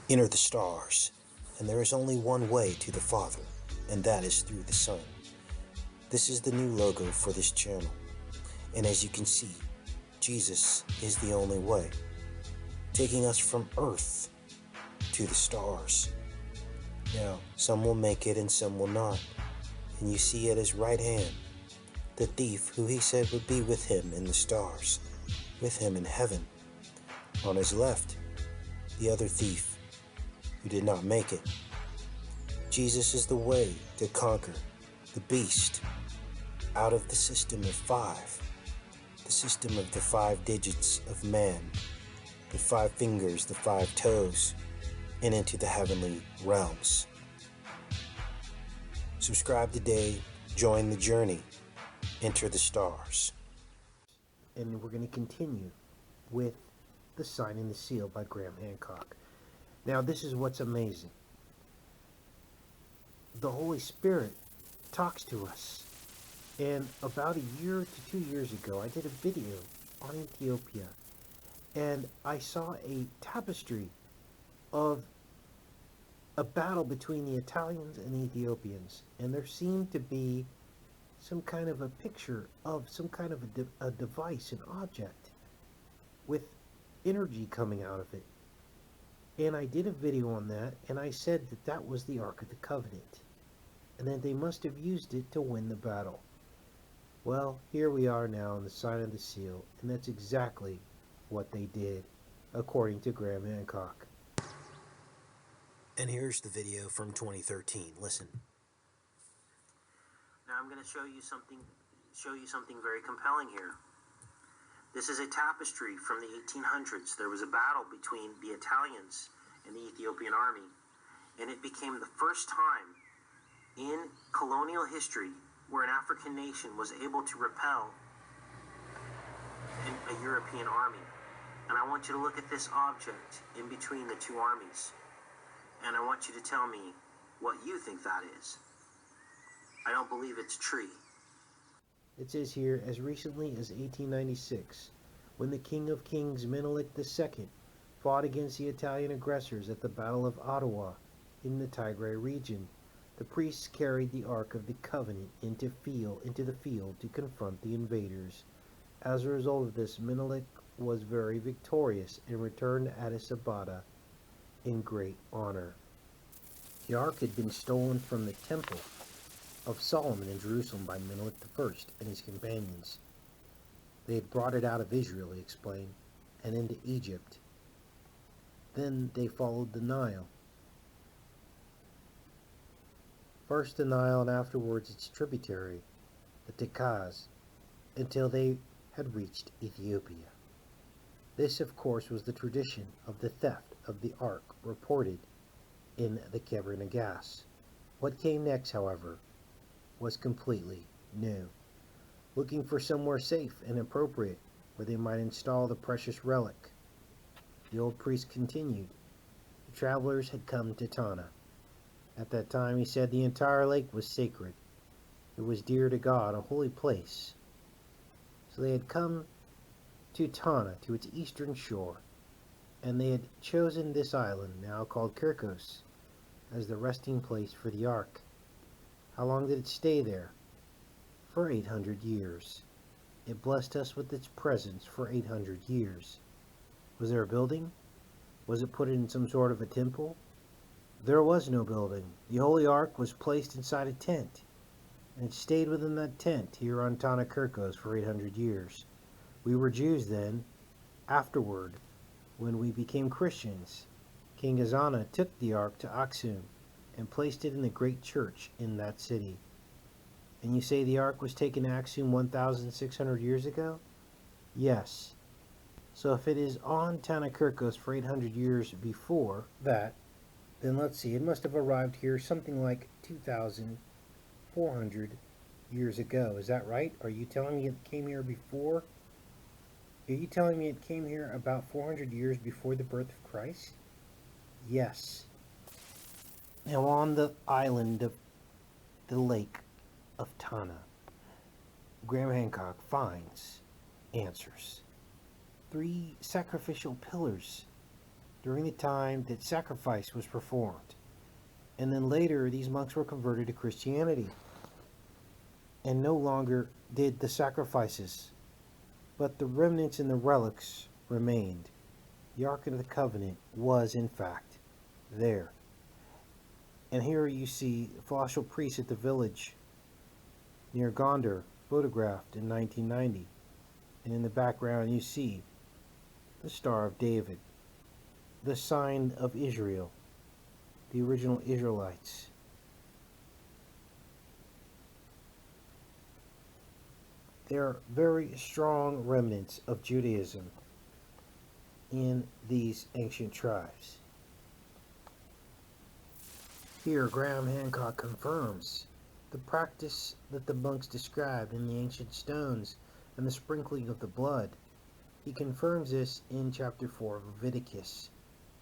Enter the stars, and there is only one way to the Father, and that is through the Son. This is the new logo for this channel, and as you can see, Jesus is the only way, taking us from earth to the stars. Now, some will make it and some will not, and you see at his right hand the thief who he said would be with him in the stars, with him in heaven. On his left, the other thief who did not make it. Jesus is the way to conquer the beast out of the system of five, the system of the 5 digits of man, the 5 fingers, the 5 toes, and into the heavenly realms. Subscribe today, join the journey, enter the stars. And we're going to continue with The Sign and the Seal by Graham Hancock. Now, this is what's amazing. The Holy Spirit talks to us. And about a year to 2 years ago, I did a video on Ethiopia. And I saw a tapestry of a battle between the Italians and the Ethiopians. And there seemed to be some kind of a picture of some kind of a device, an object, with energy coming out of it. And I did a video on that, and I said that that was the Ark of the Covenant, and that they must have used it to win the battle. Well, here we are now on the Sign of the Seal, and that's exactly what they did, according to Graham Hancock. And here's the video from 2013. Listen. Now I'm going to show you something very compelling here. This is a tapestry from the 1800s. There was a battle between the Italians and the Ethiopian army, and it became the first time in colonial history where an African nation was able to repel a European army. And I want you to look at this object in between the two armies, and I want you to tell me what you think that is. I don't believe it's a tree. It says here, as recently as 1896, when the King of Kings Menelik II fought against the Italian aggressors at the Battle of Adwa in the Tigray region, the priests carried the Ark of the Covenant into the field to confront the invaders. As a result of this, Menelik was very victorious and returned to Addis Ababa in great honor. The Ark had been stolen from the Temple of Solomon in Jerusalem by Menelik I and his companions. They had brought it out of Israel, he explained, and into Egypt. Then they followed the Nile. First the Nile and afterwards its tributary, the Tekaz, until they had reached Ethiopia. This, of course, was the tradition of the theft of the Ark reported in the Keber Nagash. What came next, however, was completely new. Looking for somewhere safe and appropriate where they might install the precious relic, the old priest continued. The travelers had come to Tana. At that time, he said, the entire lake was sacred. It was dear to God, a holy place. So they had come to Tana, to its eastern shore, and they had chosen this island, now called Kirkos, as the resting place for the Ark. How long did it stay there? For 800 years. It blessed us with its presence for 800 years. Was there a building? Was it put in some sort of a temple? There was no building. The Holy Ark was placed inside a tent, and it stayed within that tent here on Tana Kirkos for 800 years. We were Jews then. Afterward, when we became Christians, King Azana took the Ark to Aksum and placed it in the great church in that city. And you say the Ark was taken to Aksum 1,600 years ago? Yes. So if it is on Tana Kirkos for 800 years before that, then let's see, it must have arrived here something like 2,400 years ago. Is that right? Are you telling me it came here before? Are you telling me it came here about 400 years before the birth of Christ? Yes. Now on the island of the lake of Tana, Graham Hancock finds answers. 3 sacrificial pillars during the time that sacrifice was performed. And then later, these monks were converted to Christianity and no longer did the sacrifices, but the remnants and the relics remained. The Ark of the Covenant was, in fact, there. And here you see the fossil priest at the village near Gondar, photographed in 1990. And in the background you see the Star of David, the sign of Israel, the original Israelites. There are very strong remnants of Judaism in these ancient tribes. Here, Graham Hancock confirms the practice that the monks described in the ancient stones and the sprinkling of the blood. He confirms this in chapter 4 of Leviticus,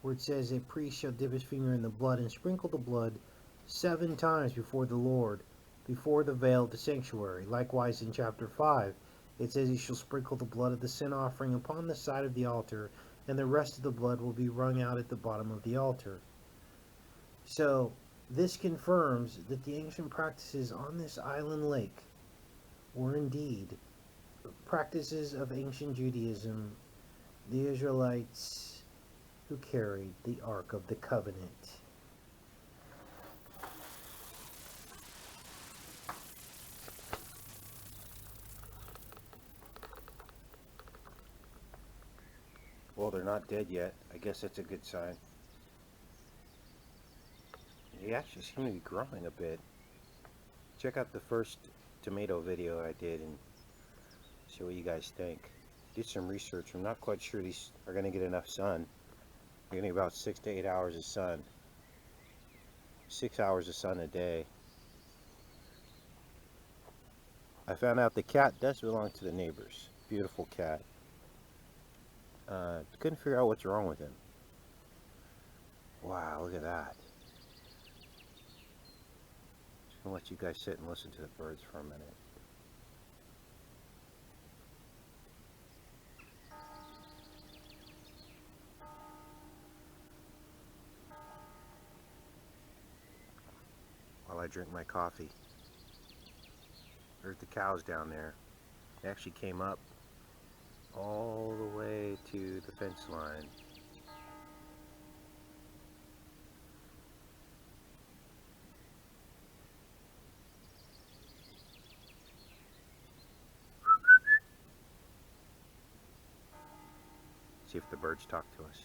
where it says, "A priest shall dip his finger in the blood and sprinkle the blood 7 times before the Lord, before the veil of the sanctuary." Likewise in chapter 5, it says, "He shall sprinkle the blood of the sin offering upon the side of the altar, and the rest of the blood will be wrung out at the bottom of the altar." So, this confirms that the ancient practices on this island lake were indeed practices of ancient Judaism, the Israelites who carried the Ark of the Covenant. Well, they're not dead yet. I guess that's a good sign. They actually seem to be growing a bit. Check out the first tomato video I did and see what you guys think. Did some research. I'm not quite sure these are going to get enough sun. They're getting about 6 to 8 hours of sun. 6 hours of sun a day. I found out the cat does belong to the neighbors. Beautiful cat. Couldn't figure out what's wrong with him. Wow, look at that. I'll let you guys sit and listen to the birds for a minute. While I drink my coffee. There's the cows down there. They actually came up all the way to the fence line. See if the birds talk to us.